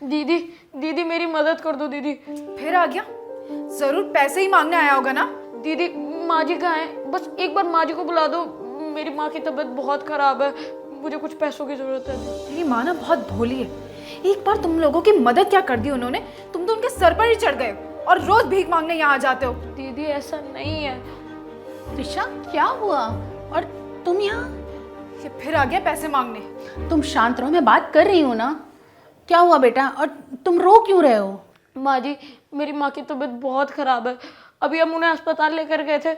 दीदी दीदी मेरी मदद कर दो दीदी। फिर आ गया, जरूर पैसे ही मांगने आया होगा ना। दीदी माँ जी कहाँ हैं? बस एक बार माँ जी को बुला दो, मेरी माँ की तबीयत बहुत खराब है, मुझे कुछ पैसों की जरूरत है। मेरी माँ ना बहुत भोली है, एक बार तुम लोगों की मदद क्या कर दी उन्होंने, तुम तो उनके सर पर ही चढ़ गए हो और रोज भीख मांगने यहाँ आ जाते हो। दीदी ऐसा नहीं है। त्रिशा क्या हुआ? और तुम यहाँ? ये फिर आ गया पैसे मांगने। तुम शांत रहो, मैं बात कर रही हूँ ना। क्या हुआ बेटा, और तुम रो क्यों रहे हो? माँ जी मेरी माँ की तबीयत बहुत ख़राब है, अभी हम उन्हें अस्पताल लेकर गए थे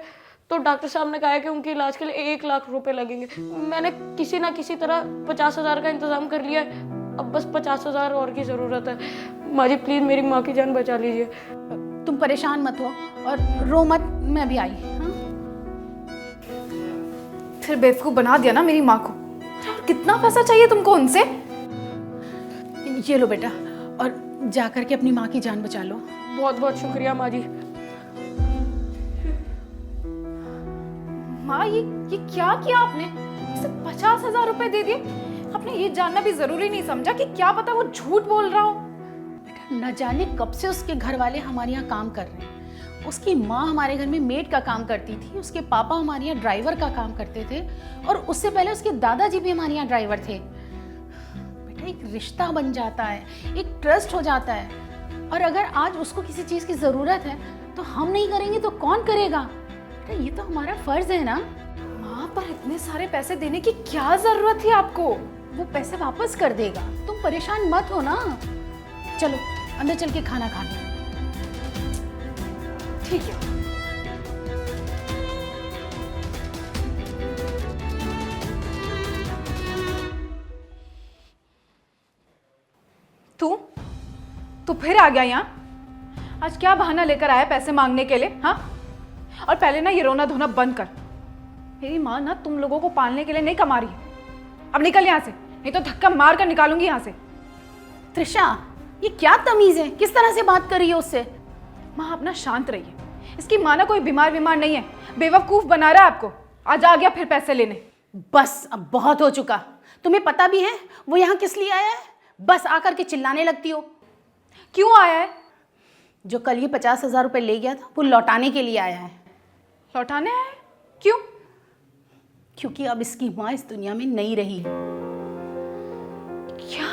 तो डॉक्टर साहब ने कहा है कि उनके इलाज के लिए 1 लाख रुपए लगेंगे। मैंने किसी ना किसी तरह 50,000 का इंतज़ाम कर लिया है, अब बस 50,000 और की ज़रूरत है। माँ जी प्लीज़ मेरी माँ की जान बचा लीजिए। तुम परेशान मत हो और रो मत, मैं भी आई। हाँ? फिर बेवकूफ बना दिया ना मेरी माँ को। और कितना पैसा चाहिए तुमको उनसे? ये लो बेटा, और जा करके अपनी माँ की जान बचा लो। बहुत बहुत शुक्रिया माँ जी। माँ ये क्या किया आपने? इसे 50,000 रुपए दे दिए। आपने ये जानना भी जरूरी नहीं समझा कि क्या पता वो झूठ बोल रहा हो। बेटा न जाने कब से उसके घर वाले हमारे यहाँ काम कर रहे हैं। उसकी माँ हमारे घर में मेड का काम करती थी, उसके पापा हमारे यहाँ ड्राइवर का काम करते थे, और उससे पहले उसके दादाजी भी हमारे यहाँ ड्राइवर थे। बेटा एक रिश्ता बन जाता है, एक ट्रस्ट हो जाता है, और अगर आज उसको किसी चीज़ की ज़रूरत है तो हम नहीं करेंगे तो कौन करेगा? बेटा ये तो हमारा फर्ज है ना। माँ पर इतने सारे पैसे देने की क्या जरूरत थी आपको? वो पैसे वापस कर देगा, तुम परेशान मत हो ना। चलो अंदर चल के खाना खा लो। ठीक है। तू फिर आ गया यहाँ? आज क्या बहाना लेकर आया पैसे मांगने के लिए? हाँ, और पहले ना ये रोना धोना बंद कर। मेरी माँ ना तुम लोगों को पालने के लिए नहीं कमा रही है। अब निकल यहाँ से, नहीं तो धक्का मार कर निकालूंगी यहाँ से। त्रिशा ये क्या तमीज है, किस तरह से बात कर रही है उससे? माँ अपना शांत रहिए। इसकी माँ ना कोई बीमार नहीं है, बेवकूफ बना रहा है आपको। आज आ गया फिर पैसे लेने। बस अब बहुत हो चुका। तुम्हें पता भी है वो यहाँ किस लिए आया है? बस आकर के चिल्लाने लगती हो। क्यों आया है? जो कल ये 50,000 रुपये ले गया था वो लौटाने के लिए आया है। लौटाने आया है? क्यों? क्योंकि अब इसकी माँ इस दुनिया में नहीं रही। क्या?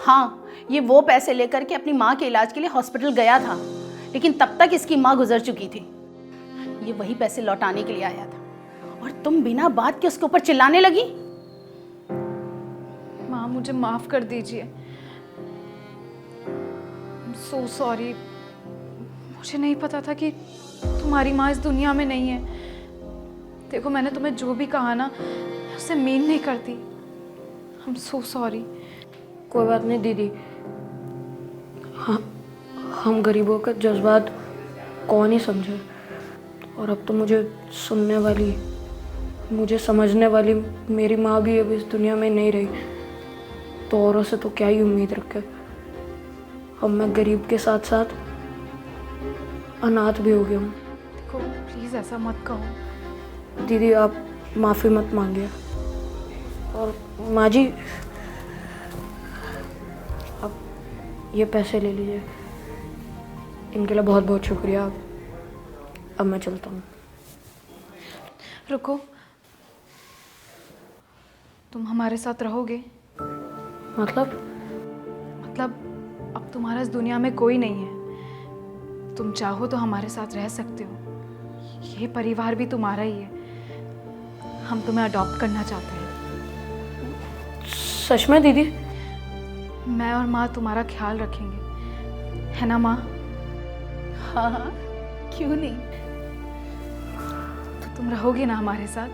हाँ, ये वो पैसे लेकर के अपनी माँ के इलाज के लिए हॉस्पिटल गया था, लेकिन तब तक इसकी माँ गुजर चुकी थी। ये वही पैसे लौटाने के लिए आया था, और तुम बिना बात के उसके ऊपर चिल्लाने लगी। माँ मुझे माफ कर दीजिए। So sorry. मुझे नहीं पता था कि तुम्हारी माँ इस दुनिया में नहीं है। देखो मैंने तुम्हें जो भी कहा ना, उससे मीन नहीं करती। I am so sorry. कोई बात नहीं दीदी, हाँ हम गरीबों के जज्बात कौन ही समझे। और अब तो मुझे सुनने वाली, मुझे समझने वाली मेरी माँ भी अब इस दुनिया में नहीं रही, तो औरों से तो क्या ही उम्मीद रखे। अब मैं गरीब के साथ साथ अनाथ भी हो गया हूँ। देखो प्लीज़ ऐसा मत कहो। दीदी आप माफ़ी मत मांगिए। और माँ जी आप ये पैसे ले लीजिए, इनके लिए बहुत बहुत शुक्रिया। अब मैं चलता हूँ। रुको, तुम हमारे साथ रहोगे? मतलब अब तुम्हारा इस दुनिया में कोई नहीं है। तुम चाहो तो हमारे साथ रह सकते हो। ये परिवार भी तुम्हारा ही है। हम तुम्हें अडॉप्ट करना चाहते हैं। सच में दीदी? मैं और माँ तुम्हारा ख्याल रखेंगे, है ना माँ? हाँ हाँ, क्यों नहीं। तो तुम रहोगे ना हमारे साथ?